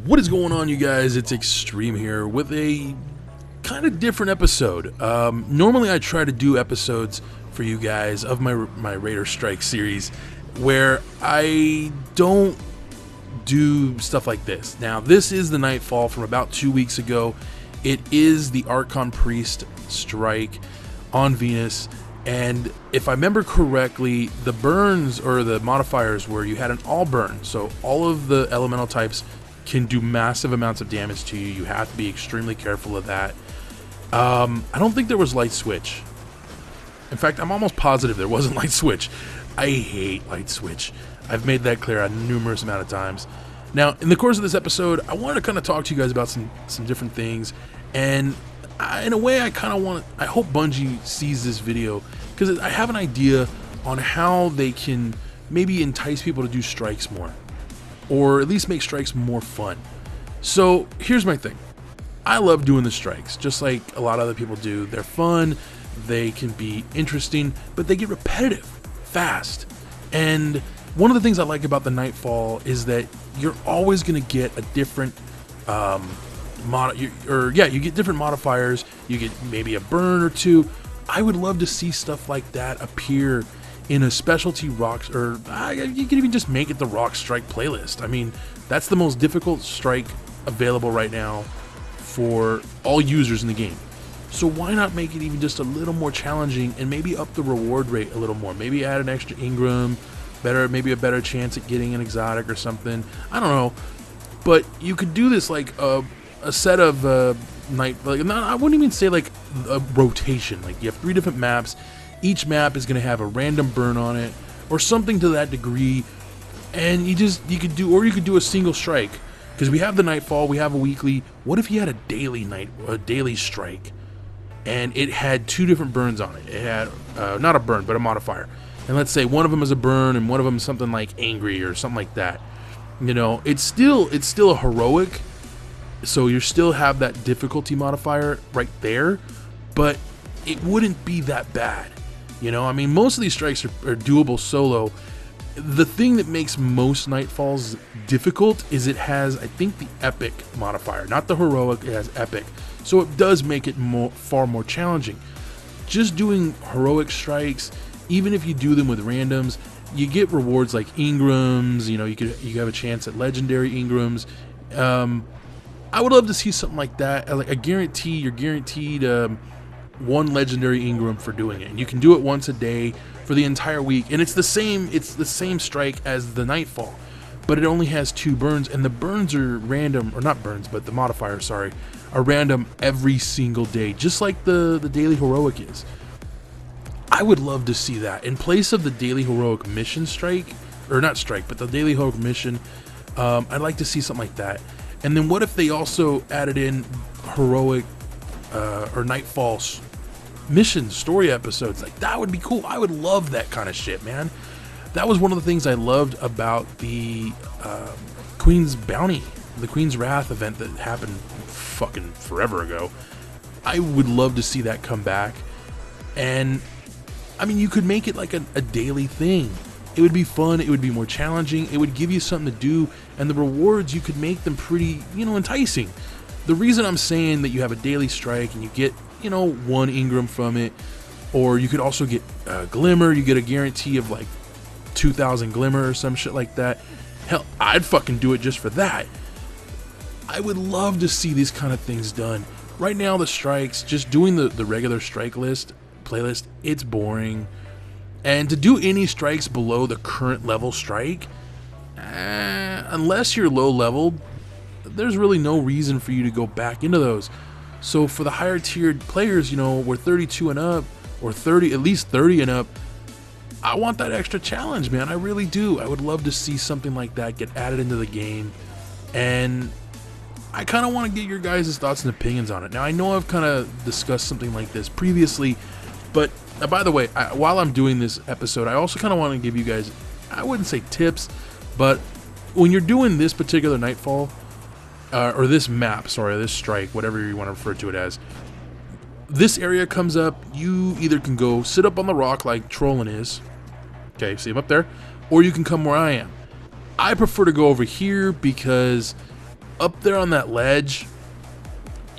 What is going on, you guys? It's Extreme here with a kind of different episode. Normally I try to do episodes for you guys of my Raider Strike series where I don't do stuff like this. Now, this is the Nightfall from about 2 weeks ago. It is the Archon Priest strike on Venus, and if I remember correctly, the burns or the modifiers were you had an all burn, so all of the elemental types can do massive amounts of damage to you. You have to be extremely careful of that. I don't think there was light switch. In fact, I'm almost positive there wasn't light switch. I hate light switch. I've made that clear a numerous amount of times. Now, in the course of this episode, I wanted to kind of talk to you guys about some different things, and in a way, I hope Bungie sees this video because I have an idea on how they can maybe entice people to do strikes more, or at least make strikes more fun. So here's my thing. I love doing the strikes, just like a lot of other people do. They're fun, they can be interesting, but they get repetitive fast. And one of the things I like about the Nightfall is that you're always going to get a different you get different modifiers. You get maybe a burn or two. I would love to see stuff like that appear in a specialty rocks, or you can even just make it the rock strike playlist. I mean, that's the most difficult strike available right now for all users in the game. So why not make it even just a little more challenging and maybe up the reward rate a little more? Maybe add an extra Ingram, maybe a better chance at getting an exotic or something. I don't know, but you could do this like a set of I wouldn't even say like a rotation. Like you have 3 different maps. Each map is going to have a random burn on it or something to that degree, and you could do a single strike, because we have the Nightfall, we have a weekly. What if you had a daily strike and it had 2 different burns on it? It had not a burn but a modifier, and let's say one of them is a burn and one of them is something like angry or something like that. You know, it's still a heroic, so you still have that difficulty modifier right there, but it wouldn't be that bad. You know, I mean, most of these strikes are doable solo. The thing that makes most Nightfalls difficult is it has, I think, the epic modifier, not the heroic. It has epic, so it does make it far more challenging. Just doing heroic strikes, even if you do them with randoms, you get rewards like Ingrams. You know, you have a chance at legendary Ingrams. I would love to see something like that. Like you're guaranteed 1 legendary Ingram for doing it, and you can do it once a day for the entire week, and it's the same strike as the Nightfall, but it only has 2 burns, and the burns are random, or not burns, but the modifiers, sorry, are random every single day, just like the daily heroic is. I would love to see that in place of the daily heroic mission strike, or not strike, but the daily heroic mission. I'd like to see something like that. And then what if they also added in heroic or Nightfall mission story episodes? Like, that would be cool. I would love that kind of shit, man. That was one of the things I loved about the Queen's Bounty, the Queen's Wrath event that happened fucking forever ago. I would love to see that come back. And I mean, you could make it like a daily thing. It would be fun, it would be more challenging, it would give you something to do, and the rewards, you could make them pretty, enticing. The reason I'm saying that you have a daily strike and you get, 1 Ingram from it, or you could also get Glimmer, you get a guarantee of like 2,000 Glimmer or some shit like that. Hell, I'd fucking do it just for that. I would love to see these kind of things done. Right now, the strikes, just doing the regular strike playlist, it's boring. And to do any strikes below the current level strike, unless you're low leveled, there's really no reason for you to go back into those. So for the higher tiered players, we're 32 and up, or at least 30 and up, I want that extra challenge, man. I really do. I would love to see something like that get added into the game. And I kind of want to get your guys' thoughts and opinions on it. Now, I know I've kind of discussed something like this previously, but by the way, while I'm doing this episode, I also kind of want to give you guys, I wouldn't say tips, but when you're doing this particular Nightfall, or this map, this strike, whatever you want to refer to it as, this area comes up, you either can go sit up on the rock like Trollin is, okay, see him up there, or you can come where I am. I prefer to go over here because up there on that ledge,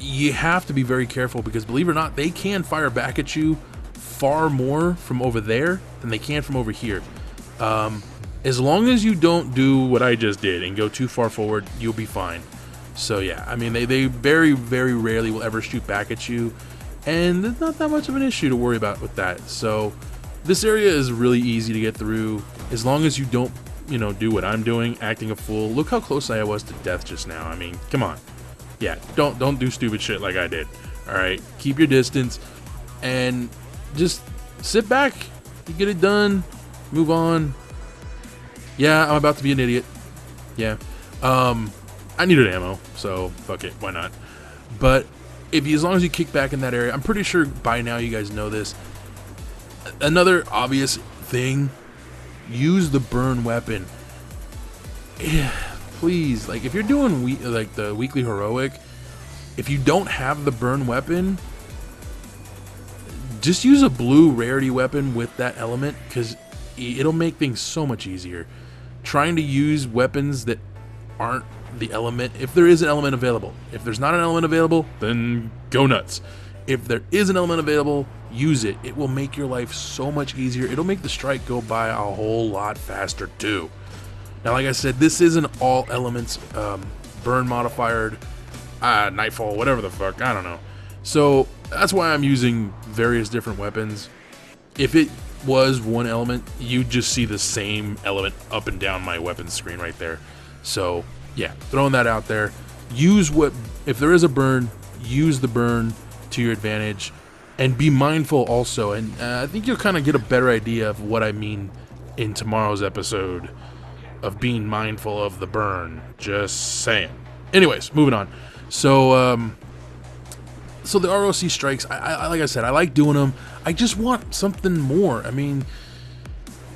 you have to be very careful because, believe it or not, they can fire back at you far more from over there than they can from over here. As long as you don't do what I just did and go too far forward, you'll be fine. So yeah, I mean, they very, very rarely will ever shoot back at you, and there's not that much of an issue to worry about with that. So this area is really easy to get through as long as you don't, you know, do what I'm doing, acting a fool. Look how close I was to death just now. I mean, come on. Yeah, don't do stupid shit like I did. All right, keep your distance and just sit back. You get it done, move on. Yeah, I'm about to be an idiot. Yeah, I needed ammo, so fuck it, why not? But as long as you kick back in that area, I'm pretty sure by now you guys know this. Another obvious thing: use the burn weapon. Yeah. Please, like, if you're doing like the weekly heroic, if you don't have the burn weapon, just use a blue rarity weapon with that element, because it'll make things so much easier. Trying to use weapons that aren't the element, if there is an element available. If there's not an element available, then go nuts. If there is an element available, use it. It will make your life so much easier. It'll make the strike go by a whole lot faster too. Now, like I said, this isn't all elements burn modified, Nightfall, whatever the fuck, I don't know. So that's why I'm using various different weapons. If it was one element, you'd just see the same element up and down my weapons screen right there. So yeah, throwing that out there. If there is a burn, use the burn to your advantage, and be mindful also. And I think you'll kind of get a better idea of what I mean in tomorrow's episode of being mindful of the burn. Just saying. Anyways, moving on. So so the ROC strikes, I like I said, I like doing them. I just want something more. I mean,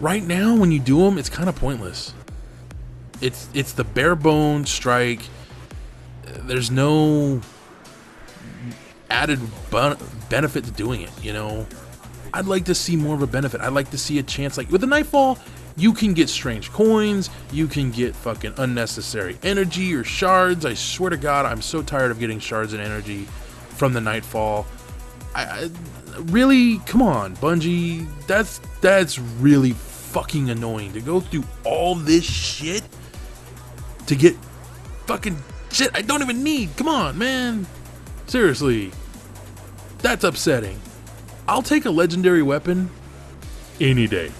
right now when you do them, it's kind of pointless. It's the bare bone strike. There's no added benefit to doing it, you know. I'd like to see more of a benefit. I'd like to see a chance, like with the Nightfall, you can get strange coins, you can get fucking unnecessary energy or shards. I swear to God, I'm so tired of getting shards and energy from the Nightfall. I really, come on, Bungie, that's really fucking annoying to go through all this shit to get fucking shit I don't even need. Come on, man. Seriously. That's upsetting. I'll take a legendary weapon any day.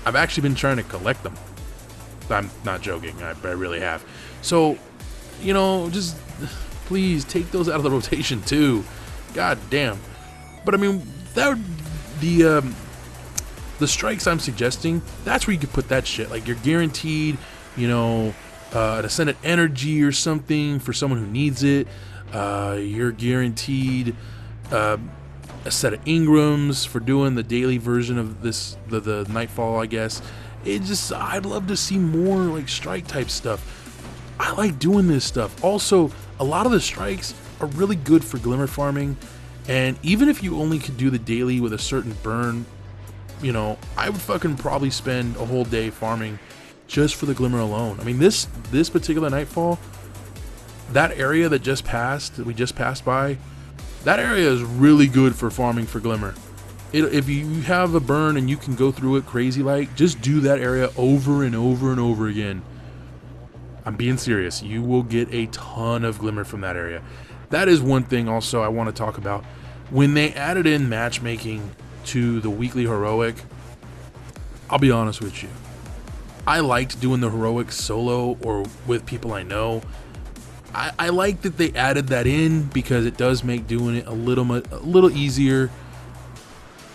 I've actually been trying to collect them. I'm not joking. I really have. So, you know, just please take those out of the rotation too. God damn. But I mean, the strikes I'm suggesting, that's where you could put that shit. Like, you're guaranteed, you know, an ascendant energy or something for someone who needs it. You're guaranteed a set of Ingrams for doing the daily version of this, the Nightfall, I guess. I'd love to see more like strike type stuff. I like doing this stuff. Also, a lot of the strikes are really good for glimmer farming, and even if you only could do the daily with a certain burn, you know, I would fucking probably spend a whole day farming just for the glimmer alone. I mean, this particular Nightfall, that area that we just passed by, that area is really good for farming for glimmer. If you have a burn and you can go through it crazy like, just do that area over and over and over again. I'm being serious. You will get a ton of glimmer from that area. That is one thing also I want to talk about. When they added in matchmaking to the weekly heroic, I'll be honest with you, I liked doing the heroic solo or with people I know. I like that they added that in because it does make doing it a little easier.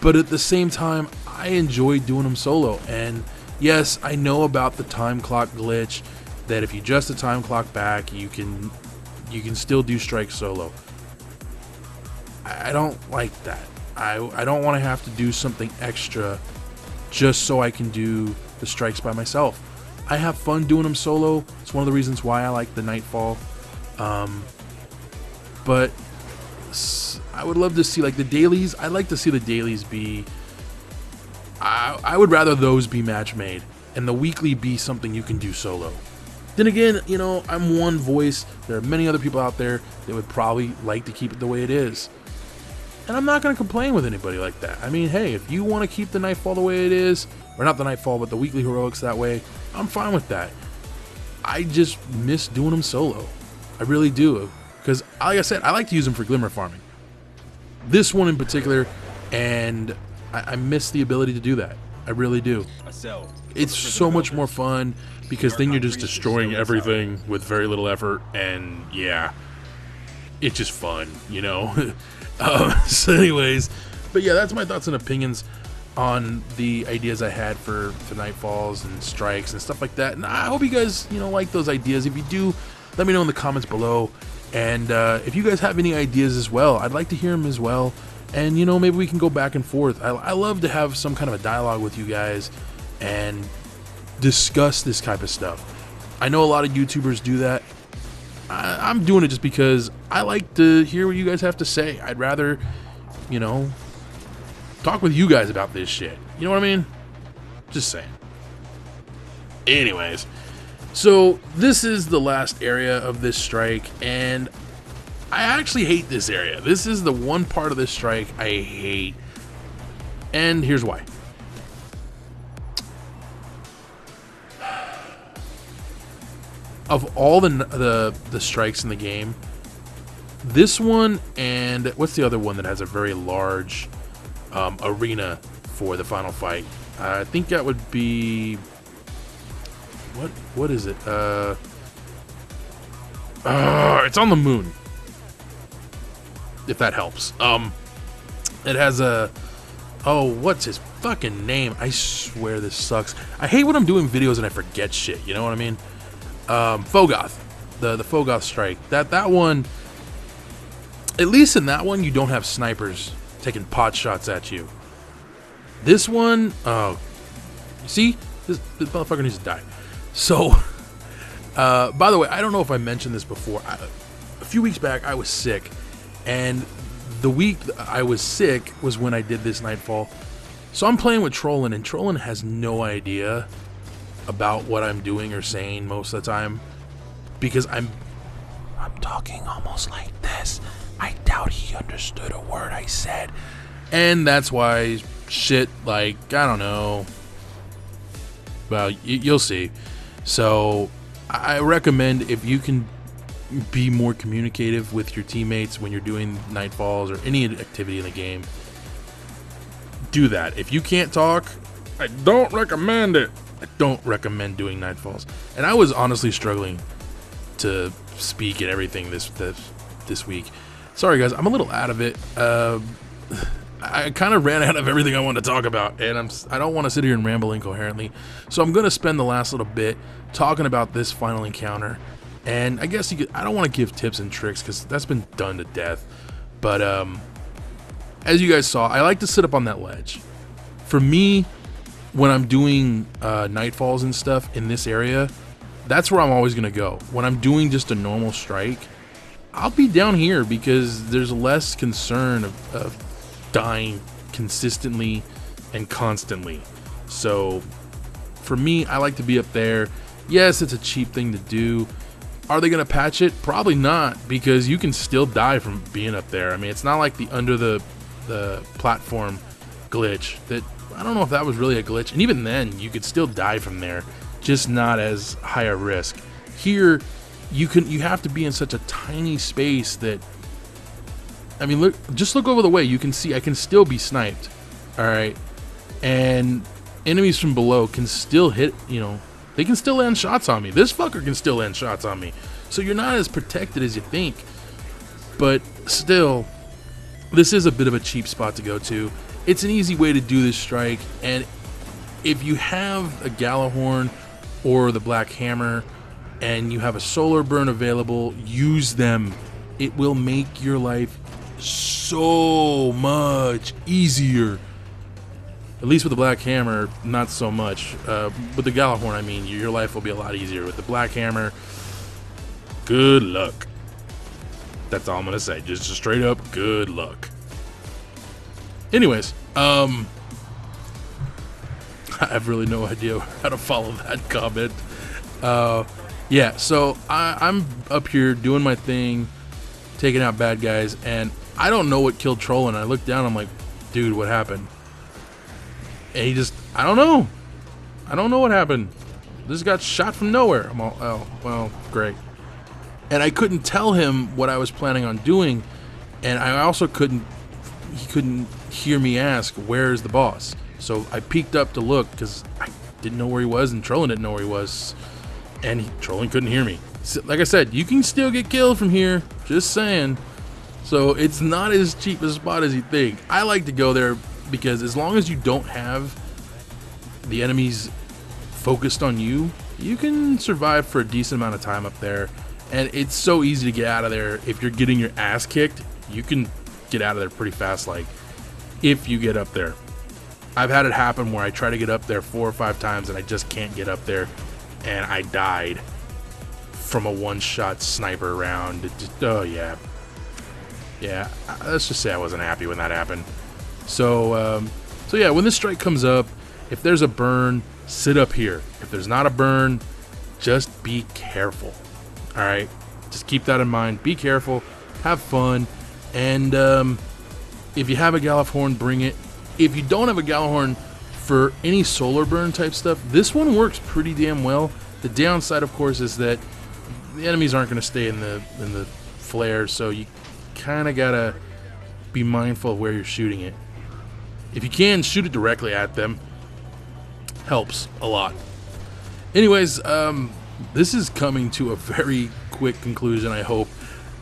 But at the same time, I enjoy doing them solo. And yes, I know about the time clock glitch, that if you adjust the time clock back, you can still do strike solo. I don't like that. I don't want to have to do something extra just so I can do the strikes by myself. I have fun doing them solo. It's one of the reasons why I like the Nightfall. But I would love to see like the dailies. I'd like to see the dailies be, I would rather those be match made and the weekly be something you can do solo. Then again, you know, I'm one voice. There are many other people out there that would probably like to keep it the way it is. And I'm not going to complain with anybody like that. I mean, hey, if you want to keep the Nightfall the way it is, or not the Nightfall, but the weekly heroics that way, I'm fine with that. I just miss doing them solo. I really do. Because, like I said, I like to use them for glimmer farming. This one in particular, and I miss the ability to do that. I really do. It's so much more fun, because then you're just destroying everything with very little effort, and yeah, it's just fun, you know? So anyways, but yeah, that's my thoughts and opinions on the ideas I had for Nightfalls and strikes and stuff like that. And I hope you guys, you know, like those ideas. If you do, let me know in the comments below. And if you guys have any ideas as well, I'd like to hear them as well. And, you know, maybe we can go back and forth. I love to have some kind of a dialogue with you guys and discuss this type of stuff. I know a lot of YouTubers do that. I'm doing it just because I like to hear what you guys have to say. I'd rather, you know, talk with you guys about this shit. You know what I mean? Just saying. Anyways, so this is the last area of this strike, and I actually hate this area. This is the one part of this strike I hate, and here's why. Of all the strikes in the game, this one and what's the other one that has a very large arena for the final fight? I think that would be what is it? It's on the moon. If that helps. It has a what's his fucking name? I swear this sucks. I hate when I'm doing videos and I forget shit. You know what I mean? Fogoth, the Fogoth strike. That one, at least in that one, you don't have snipers taking pot shots at you. This one, see, this motherfucker needs to die. So, by the way, I don't know if I mentioned this before. A few weeks back, I was sick, and the week I was sick was when I did this Nightfall. So I'm playing with Trollin, and Trollin has no idea about what I'm doing or saying most of the time, because I'm talking almost like this. I doubt he understood a word I said, and that's why shit like, I don't know, well, you'll see. So I recommend, if you can be more communicative with your teammates when you're doing Nightfalls or any activity in the game, do that. If you can't talk, I don't recommend it. I don't recommend doing Nightfalls. And I was honestly struggling to speak and everything this week. Sorry guys, I'm a little out of it. I kind of ran out of everything I wanted to talk about, and I don't want to sit here and ramble incoherently. So I'm going to spend the last little bit talking about this final encounter. And I guess I don't want to give tips and tricks because that's been done to death. But as you guys saw, I like to sit up on that ledge. For me, when I'm doing Nightfalls and stuff in this area, that's where I'm always going to go. When I'm doing just a normal strike, I'll be down here because there's less concern of dying consistently and constantly. So for me, I like to be up there. Yes, it's a cheap thing to do. Are they going to patch it? Probably not, because you can still die from being up there. I mean, it's not like the under the platform glitch that, I don't know if that was really a glitch, and even then you could still die from there, just not as high a risk. Here you have to be in such a tiny space that, I mean, just look over the way. You can see I can still be sniped. All right, and enemies from below can still hit, you know, they can still land shots on me. This fucker can still land shots on me. So you're not as protected as you think, but still, this is a bit of a cheap spot to go to. It's an easy way to do this strike, and if you have a Gallahorn or the Black Hammer and you have a solar burn available, use them. It will make your life so much easier. At least with the Black Hammer, not so much. With the Gallahorn, I mean, your life will be a lot easier. With the Black Hammer, good luck. That's all I'm gonna say. Just straight up, good luck. Anyways, I have really no idea how to follow that comment. Yeah, so I'm up here doing my thing, taking out bad guys, and I don't know what killed Troll, and I look down, I'm like, dude, what happened? And he just, I don't know what happened. This got shot from nowhere. I'm all, oh, well, great. And I couldn't tell him what I was planning on doing, and I also he couldn't hear me ask, where's the boss? So I peeked up to look, because I didn't know where he was, and Trolling didn't know where he was, and Trolling couldn't hear me. So, like I said, you can still get killed from here, just saying. So it's not as cheap a spot as you think. I like to go there because as long as you don't have the enemies focused on you, you can survive for a decent amount of time up there. And it's so easy to get out of there. If you're getting your ass kicked, you can get out of there pretty fast, like, if you get up there. I've had it happen where I try to get up there 4 or 5 times and I just can't get up there, and I died from a one-shot sniper round. It just, oh yeah. Yeah, let's just say I wasn't happy when that happened. So yeah, when this strike comes up, if there's a burn, sit up here. If there's not a burn, just be careful. All right, just keep that in mind. Be careful, have fun, and if you have a Gallifhorn, bring it. If you don't have a Gallifhorn for any solar burn type stuff, this one works pretty damn well. The downside, of course, is that the enemies aren't going to stay in the flare, so you kind of gotta be mindful of where you're shooting it. If you can, shoot it directly at them. Helps a lot. Anyways, this is coming to a very quick conclusion, I hope,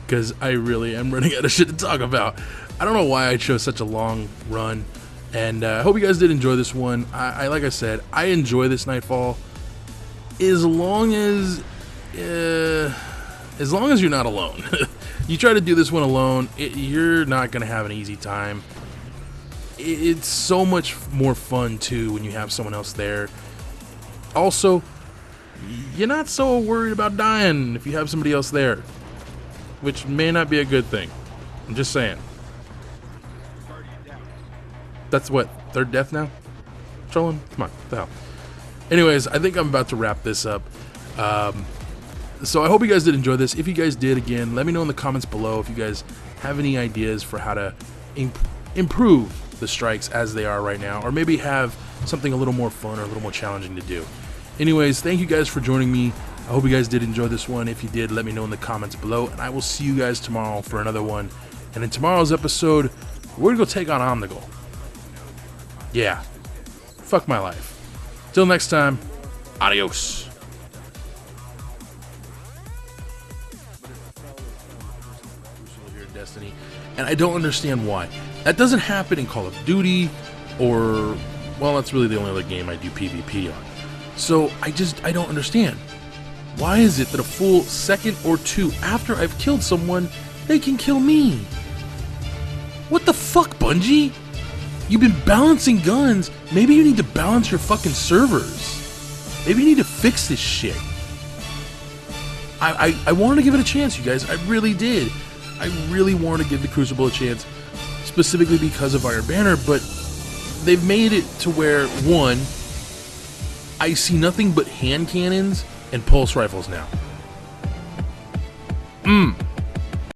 because I really am running out of shit to talk about. I don't know why I chose such a long run, and I hope you guys did enjoy this one. I like I said, I enjoy this Nightfall as long as you're not alone. You try to do this one alone, you're not going to have an easy time. It's so much more fun, too, when you have someone else there. Also, you're not so worried about dying if you have somebody else there, which may not be a good thing. I'm just saying. That's what, 3rd death now? Trolling? Come on, what the hell? Anyways, I think I'm about to wrap this up. So I hope you guys did enjoy this. If you guys did, again, let me know in the comments below if you guys have any ideas for how to improve the strikes as they are right now, or maybe have something a little more fun or a little more challenging to do. Anyways, thank you guys for joining me. I hope you guys did enjoy this one. If you did, let me know in the comments below, and I will see you guys tomorrow for another one. And in tomorrow's episode, we're gonna go take on Omnigul. Yeah, fuck my life. Till next time, adios. Destiny, and I don't understand why. That doesn't happen in Call of Duty, or, well, that's really the only other game I do PvP on. So I don't understand. Why is it that a full second or 2 after I've killed someone, they can kill me? What the fuck, Bungie? You've been balancing guns. Maybe you need to balance your fucking servers. Maybe you need to fix this shit. I wanted to give it a chance, you guys. I really did. I really want to give the Crucible a chance, specifically because of Iron Banner, but they've made it to where, 1, I see nothing but hand cannons and pulse rifles now.